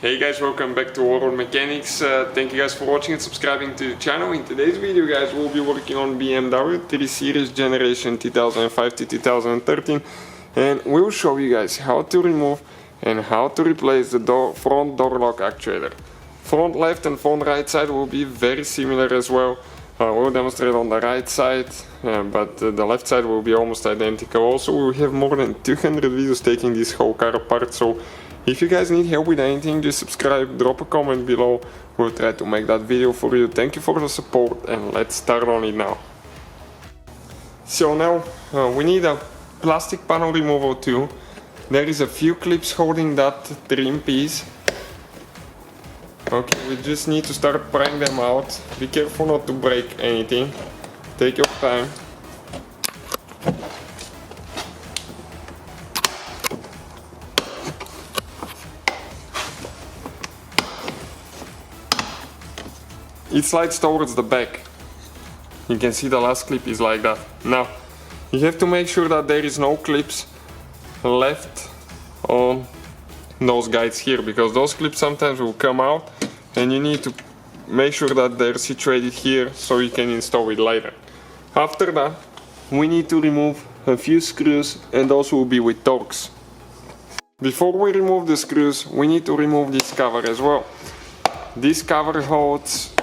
Hey guys, welcome back to World Mechanics. Thank you guys for watching and subscribing to the channel. In today's video guys, we'll be working on BMW 3 Series generation 2005 to 2013, and we'll show you guys how to remove and how to replace the front door lock actuator. Front left and front right side will be very similar as well. We'll demonstrate on the right side, but the left side will be almost identical. Also, we have more than 200 videos taking this whole car apart, so if you guys need help with anything, just subscribe, drop a comment below. We'll try to make that video for you. Thank you for the support, and let's start on it now. So now we need a plastic panel removal tool. There is a few clips holding that trim piece. Okay, we just need to start prying them out. Be careful not to break anything. Take your time. It slides towards the back. You can see the last clip is like that. Now, you have to make sure that there is no clips left on those guides here, because those clips sometimes will come out and you need to make sure that they're situated here so you can install it later. After that, we need to remove a few screws, and those will be with Torx. Before we remove the screws, we need to remove this cover as well. This cover holds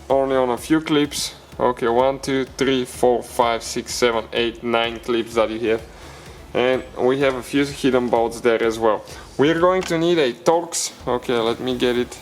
only on a few clips. Okay, 1, 2, 3, 4, 5, 6, 7, 8, 9 clips that you have. And we have a few hidden bolts there as well. We are going to need a Torx. Okay, let me get it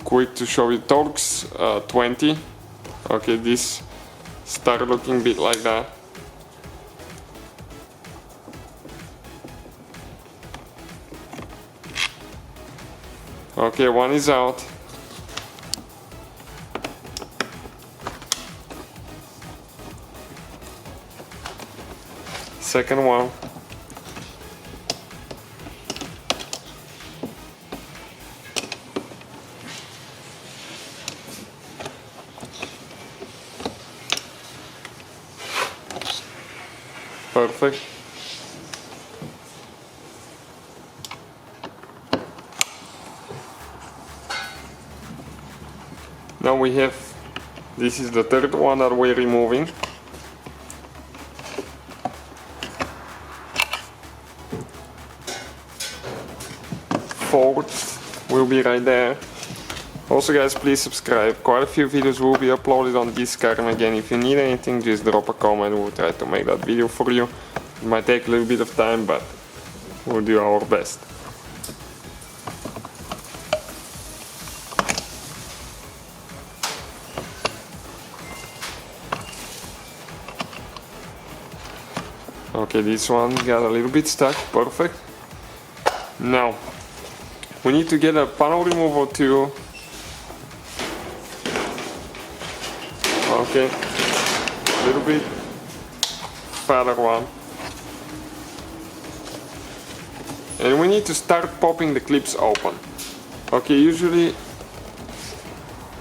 quick to show you. Torx 20. Okay, this start looking a bit like that. Okay, one is out. Second one. Perfect. Now we have, this is the third one that we're removing. Fourth will be right there. Also guys, please subscribe. Quite a few videos will be uploaded on this car, and again, if you need anything, just drop a comment. We'll try to make that video for you. It might take a little bit of time, but we'll do our best. Okay, this one got a little bit stuck. Perfect. Now we need to get a panel removal tool. Okay, a little bit fatter one. And we need to start popping the clips open. Okay, usually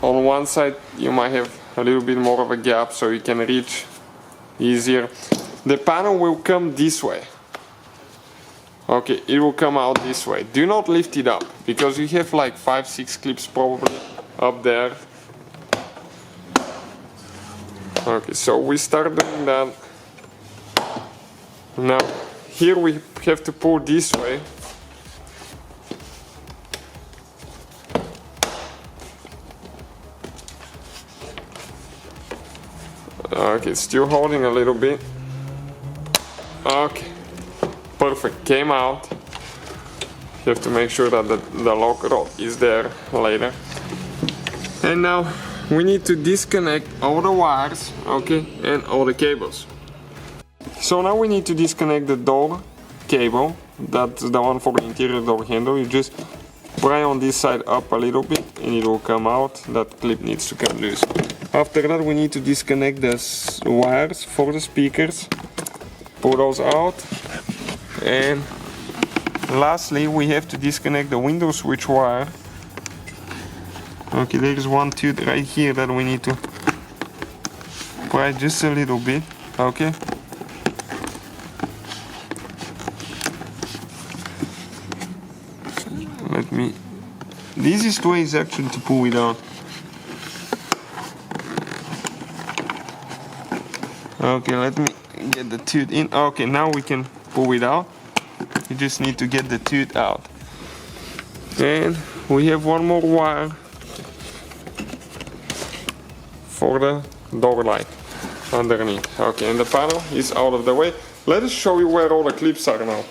on one side you might have a little bit more of a gap so you can reach easier. The panel will come this way. Okay, it will come out this way. Do not lift it up, because you have like 5-6 clips probably up there. Okay, so we start doing that. Now, here we have to pull this way. Okay, still holding a little bit. Okay. Perfect, came out. You have to make sure that the lock rod is there later. And now we need to disconnect all the wires, okay, and all the cables. So now we need to disconnect the door cable. That's the one for the interior door handle. You just pry on this side up a little bit and it will come out. That clip needs to come loose. After that, we need to disconnect the wires for the speakers. Pull those out. And lastly, we have to disconnect the window switch wire. Okay, there is one tooth right here that we need to pry just a little bit. Okay. let me, the easiest way is actually to pull it out. Okay, let me get the tooth in. Okay, now we can pull it out. You just need to get the tooth out. And we have one more wire for the door light underneath. Okay, and the panel is out of the way. Let us show you where all the clips are now.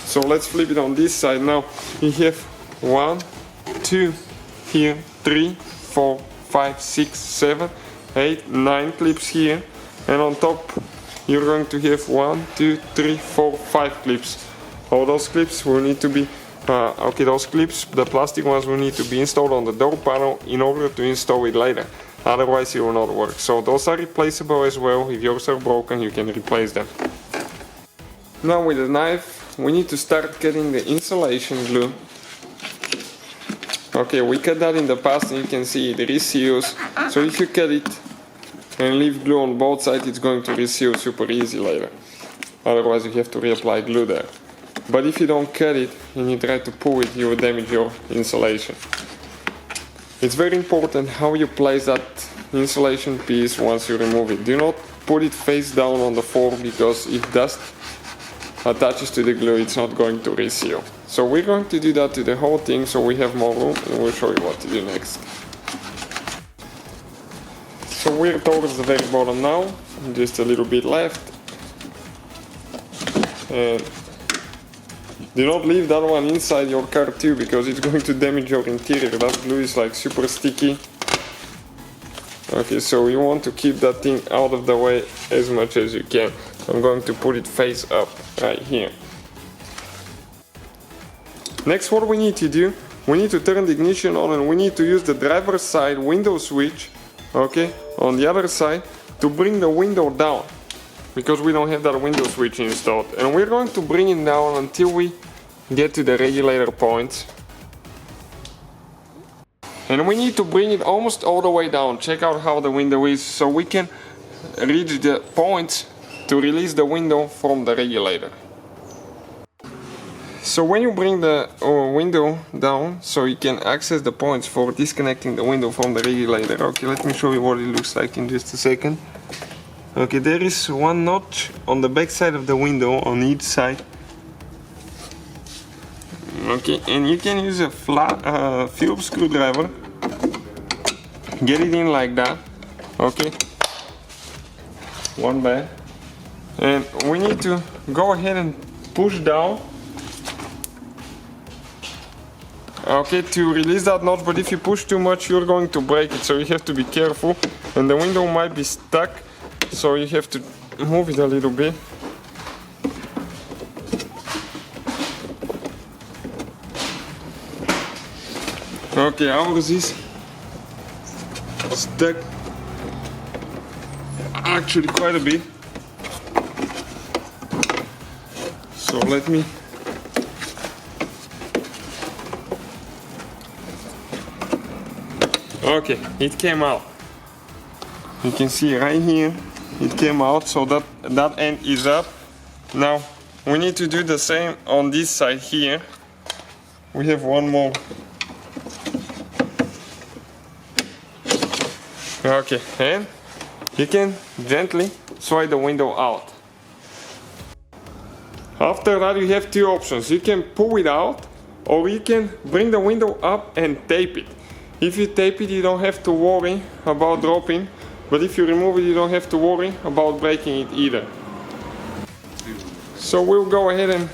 So let's flip it on this side now. You have 1, 2, here, 3, 4, 5, 6, 7, 8, 9 clips here. And on top you're going to have 1, 2, 3, 4, 5 clips. All those clips will need to be, okay, those clips, the plastic ones, will need to be installed on the door panel in order to install it later. Otherwise it will not work. So those are replaceable as well. If yours are broken, you can replace them. Now with the knife we need to start cutting the insulation glue. Okay, we cut that in the past and you can see it reseals. So if you cut it and leave glue on both sides, it's going to reseal super easy later. Otherwise you have to reapply glue there. But if you don't cut it and you try to pull it, you will damage your insulation. It's very important how you place that insulation piece once you remove it. Do not put it face down on the floor, because if dust attaches to the glue, it's not going to reseal. So we're going to do that to the whole thing so we have more room, and we'll show you what to do next. So we're towards the very bottom now, just a little bit left. And do not leave that one inside your car too, because it's going to damage your interior. That glue is like super sticky. Okay, so you want to keep that thing out of the way as much as you can. I'm going to put it face up right here. Next, what we need to do, we need to turn the ignition on, and we need to use the driver's side window switch, okay, on the other side, to bring the window down, because we don't have that window switch installed. And we're going to bring it down until we get to the regulator point. And we need to bring it almost all the way down. Check out how the window is, so we can reach the point to release the window from the regulator. So when you bring the window down, so you can access the points for disconnecting the window from the regulator. Okay, let me show you what it looks like in just a second. Okay, there is one notch on the back side of the window on each side. Okay, and you can use a flat Phillips screwdriver. Get it in like that. Okay, one bad. And we need to go ahead and push down, okay, to release that notch. But if you push too much, you're going to break it, so you have to be careful. And the window might be stuck, so you have to move it a little bit. Okay, ours is stuck actually quite a bit. So let me okay, it came out. You can see right here it came out, so that end is up. Now we need to do the same on this side here. We have one more. Okay, and you can gently slide the window out. After that you have two options. You can pull it out, or you can bring the window up and tape it. If you tape it, you don't have to worry about dropping, but if you remove it, you don't have to worry about breaking it either. So we'll go ahead and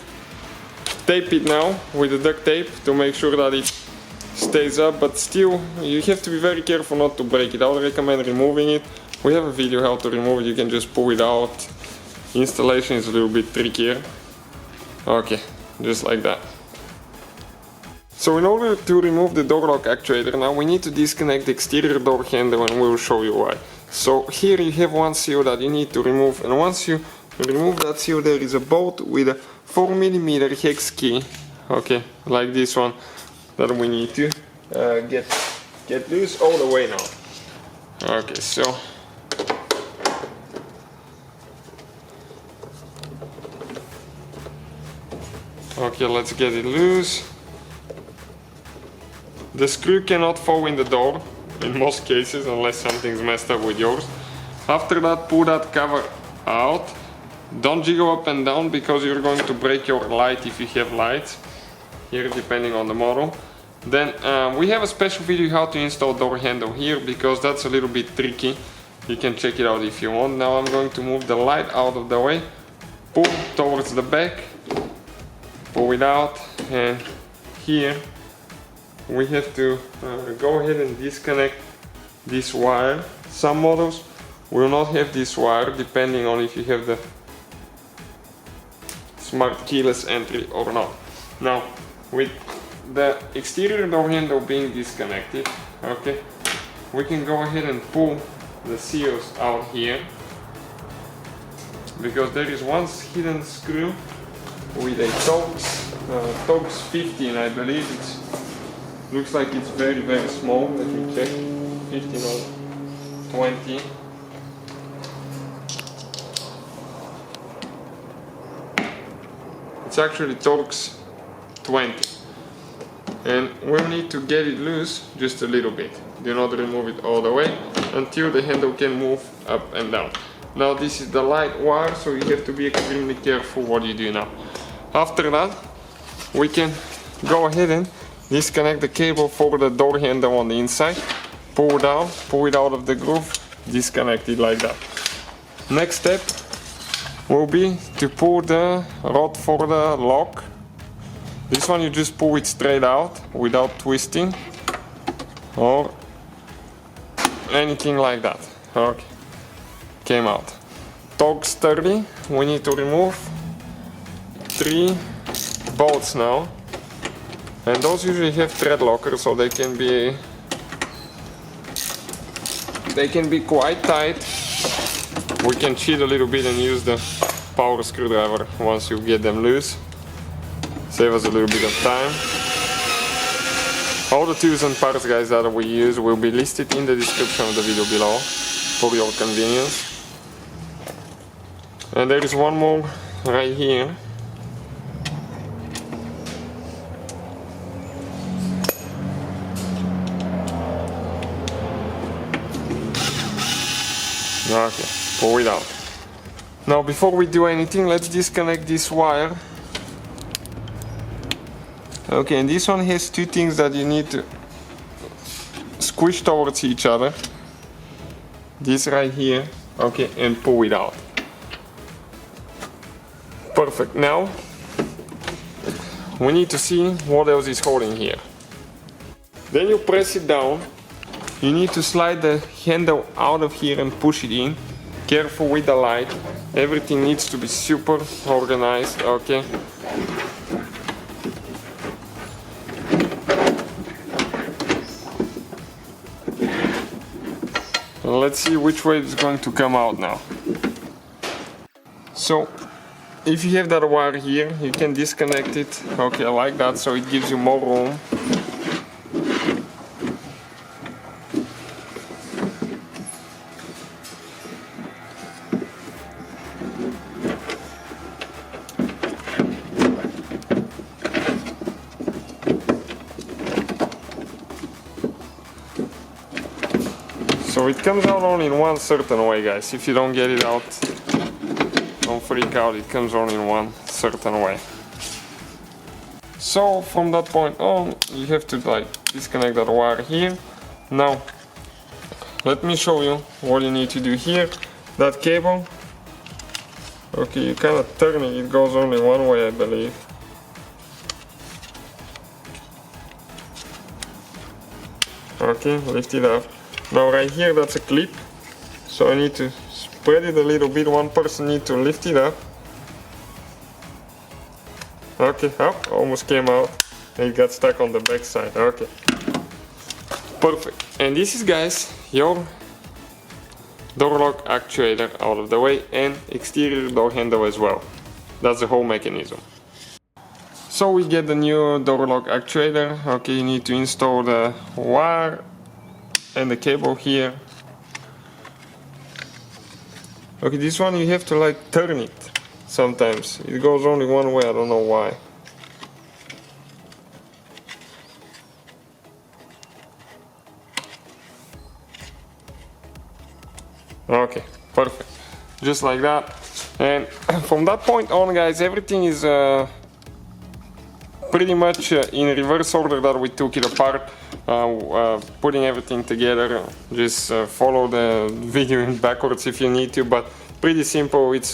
tape it now with the duct tape to make sure that it stays up, but still you have to be very careful not to break it. I would recommend removing it. We have a video how to remove it. You can just pull it out. Installation is a little bit trickier. Okay, just like that. So in order to remove the door lock actuator, now we need to disconnect the exterior door handle, and we'll show you why. So here you have one seal that you need to remove, and once you remove that seal, there is a bolt with a 4mm hex key, okay, like this one, that we need to get loose all the way now. Okay, so okay, let's get it loose. The screw cannot fall in the door, in most cases, unless something's messed up with yours. After that, pull that cover out. Don't jiggle up and down because you're going to break your light if you have lights, here depending on the model. Then we have a special video how to install door handle here because that's a little bit tricky. You can check it out if you want. Now I'm going to move the light out of the way, pull towards the back, pull it out, and here we have to go ahead and disconnect this wire. Some models will not have this wire depending on if you have the smart keyless entry or not. Now with the exterior door handle being disconnected, okay, we can go ahead and pull the seals out here because there is one hidden screw with a Torx 15, I believe. It looks like it's very, very small. Let me check. 15 or 20. It's actually Torx 20. And we'll need to get it loose just a little bit. Do not remove it all the way until the handle can move up and down. Now this is the light wire, so you have to be extremely careful what you do now. After that, we can go ahead and disconnect the cable for the door handle on the inside. Pull down, pull it out of the groove, disconnect it like that. Next step will be to pull the rod for the lock. This one you just pull it straight out without twisting or anything like that. Okay, came out. Torx 30, we need to remove 3 bolts now, and those usually have thread lockers, so they can be quite tight. We can cheat a little bit and use the power screwdriver once you get them loose. Save us a little bit of time. All the tools and parts, guys, that we use will be listed in the description of the video below for your convenience. And there is one more right here. Okay, pull it out. Now before we do anything, let's disconnect this wire. Okay, and this one has 2 things that you need to squish towards each other. This right here, okay, and pull it out. Perfect. Now we need to see what else is holding here. Then you press it down. You need to slide the handle out of here and push it in. Careful with the light. Everything needs to be super organized, okay? Let's see which way it's going to come out now. So, if you have that wire here, you can disconnect it, okay, like that, so it gives you more room. So it comes out only in one certain way, guys. If you don't get it out, don't freak out, it comes on in one certain way. So from that point on, you have to like disconnect that wire here. Now, let me show you what you need to do here. That cable, okay, you kind of turn it, it goes only one way, I believe. Okay, lift it up. Now right here, that's a clip, so I need to spread it a little bit. One person needs to lift it up. Okay, up, almost came out. It got stuck on the back side. Okay, perfect. And this is, guys, your door lock actuator out of the way, and exterior door handle as well. That's the whole mechanism. So we get the new door lock actuator. Okay, you need to install the wire and the cable here. Okay, this one you have to like turn it sometimes. It goes only one way, I don't know why. Okay, perfect. Just like that. And from that point on, guys, everything is pretty much in reverse order that we took it apart. Putting everything together. Just follow the video in backwards if you need to, but pretty simple. It's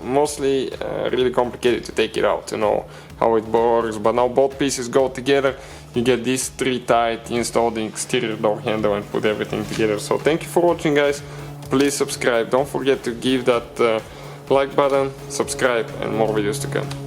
mostly really complicated to take it out to know how it works, but now both pieces go together. You get these three tight, install the exterior door handle and put everything together. So thank you for watching, guys. Please subscribe. Don't forget to give that like button, subscribe, and more videos to come.